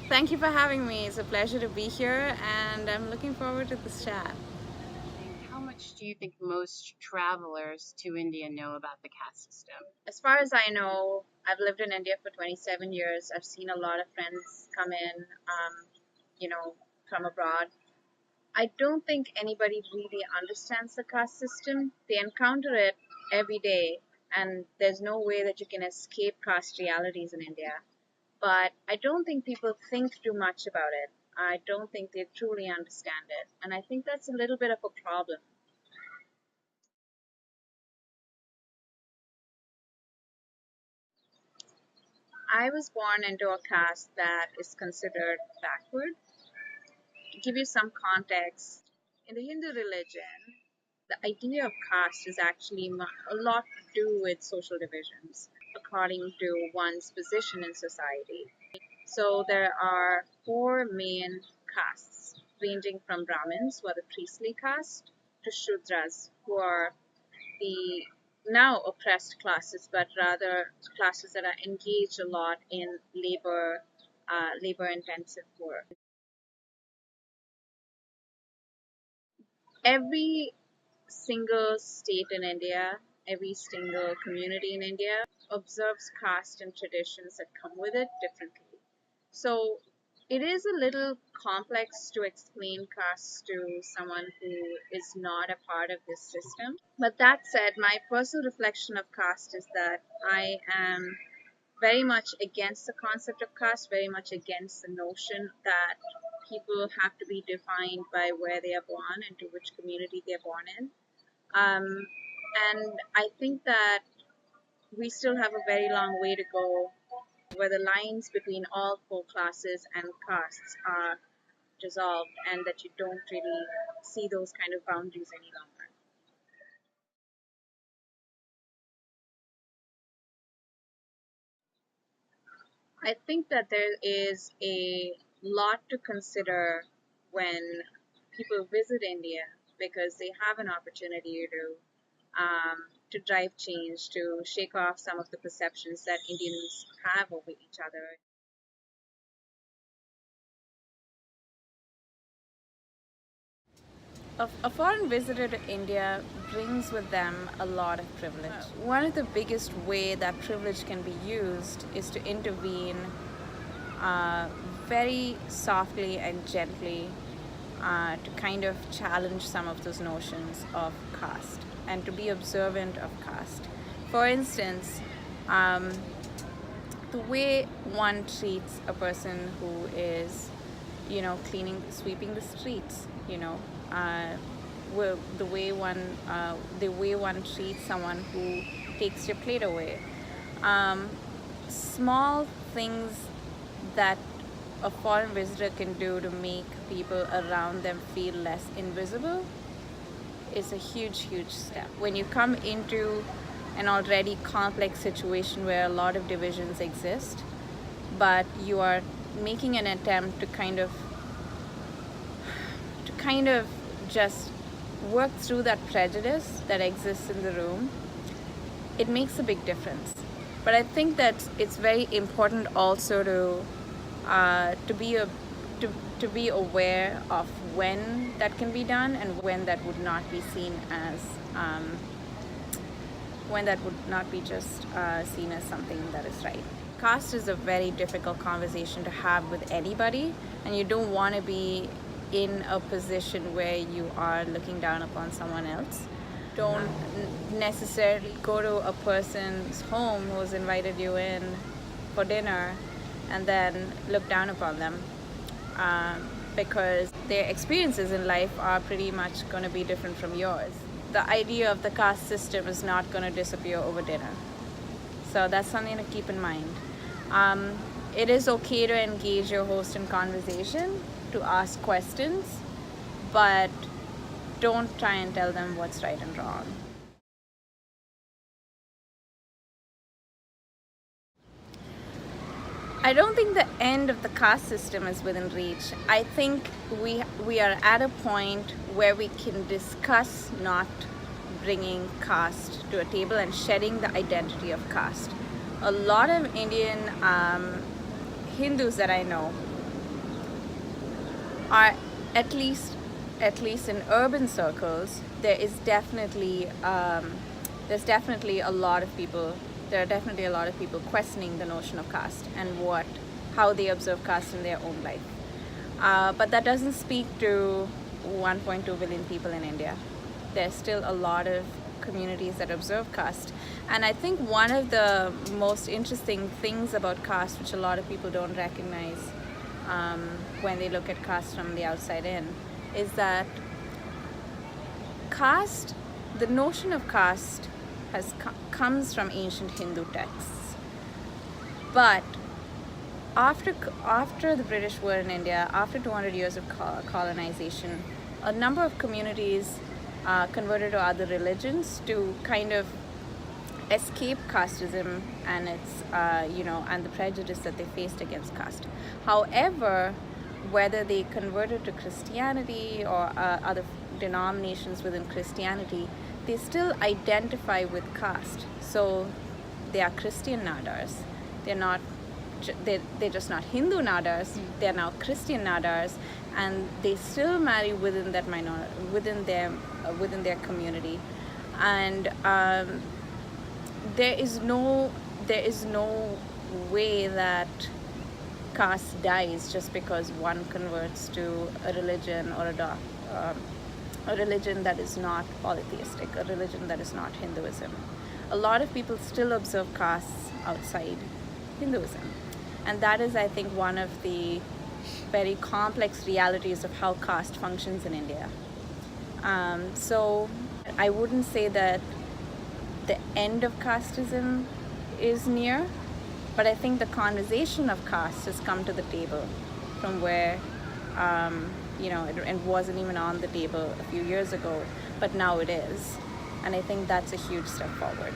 Thank you for having me. It's a pleasure to be here, and I'm looking forward to this chat. How much do you think most travelers to India know about the caste system? As far as I know, I've lived in India for 27 years. I've seen a lot of friends come in, you know, from abroad. I don't think anybody really understands the caste system. They encounter it every day, and there's no way that you can escape caste realities in India. But I don't think people think too much about it. I don't think they truly understand it. And I think that's a little bit of a problem. I was born into a caste that is considered backward. To give you some context, in the Hindu religion, the idea of caste is actually a lot to do with social divisions according to one's position in society. So there are four main castes, ranging from Brahmins, who are the priestly caste, to Shudras, who are the now oppressed classes, but rather classes that are engaged a lot in labor intensive work. Every single state in India, every single community in India observes caste and traditions that come with it differently. So it is a little complex to explain caste to someone who is not a part of this system. But that said, my personal reflection of caste is that I am very much against the concept of caste, very much against the notion that people have to be defined by where they are born and to which community they're born in. Um, and I think that we still have a very long way to go where the lines between all four classes and castes are dissolved and that you don't really see those kind of boundaries any longer. I think that there is a lot to consider when people visit India because they have an opportunity to drive change, to shake off some of the perceptions that Indians have over each other. A foreign visitor to India brings with them a lot of privilege. One of the biggest way that privilege can be used is to intervene uh, very softly and gently to kind of challenge some of those notions of caste and to be observant of caste. For instance, um, the way one treats a person who is, sweeping the streets, uh, the way one treats someone who takes your plate away. Um, Small things that a foreign visitor can do to make people around them feel less invisible is a huge, huge step. When you come into an already complex situation where a lot of divisions exist, but you are making an attempt to kind of just work through that prejudice that exists in the room, it makes a big difference. But I think that it's very important also to be to be aware of when that can be done and when that would not be seen as when that would not be just seen as something that is right. Caste is a very difficult conversation to have with anybody, and you don't want to be in a position where you are looking down upon someone else. Don't necessarily go to a person's home who's invited you in for dinner and then look down upon them, because their experiences in life are pretty much going to be different from yours. The idea of the caste system is not going to disappear over dinner. So that's something to keep in mind. It is okay to engage your host in conversation, to ask questions, but don't try and tell them what's right and wrong. I don't think the end of the caste system is within reach. I think we are at a point where we can discuss not bringing caste to a table and shedding the identity of caste. A lot of Indian Hindus that I know are at least at least in urban circles, there's definitely a lot of people there are definitely a lot of people questioning the notion of caste and how they observe caste in their own life. But that doesn't speak to 1.2 billion people in India. There's still a lot of communities that observe caste. And I think one of the most interesting things about caste, which a lot of people don't recognize when they look at caste from the outside in, is that caste, the notion of caste, comes from ancient Hindu texts. But after the British were in India, after 200 years of colonization, a number of communities converted to other religions to kind of escape casteism and and the prejudice that they faced against caste. However, whether they converted to Christianity or other denominations within Christianity, they still identify with caste. So they are Christian Nadars. They're just not Hindu Nadars. They're now Christian Nadars, and they still marry within that within their community. And there is no way that caste dies just because one converts to a religion or a religion that is not polytheistic, a religion that is not Hinduism. A lot of people still observe castes outside Hinduism, and that is, I think, one of the very complex realities of how caste functions in India. So I wouldn't say that the end of casteism is near, but I think the conversation of caste has come to the table from where it wasn't even on the table a few years ago, but now it is, and I think that's a huge step forward.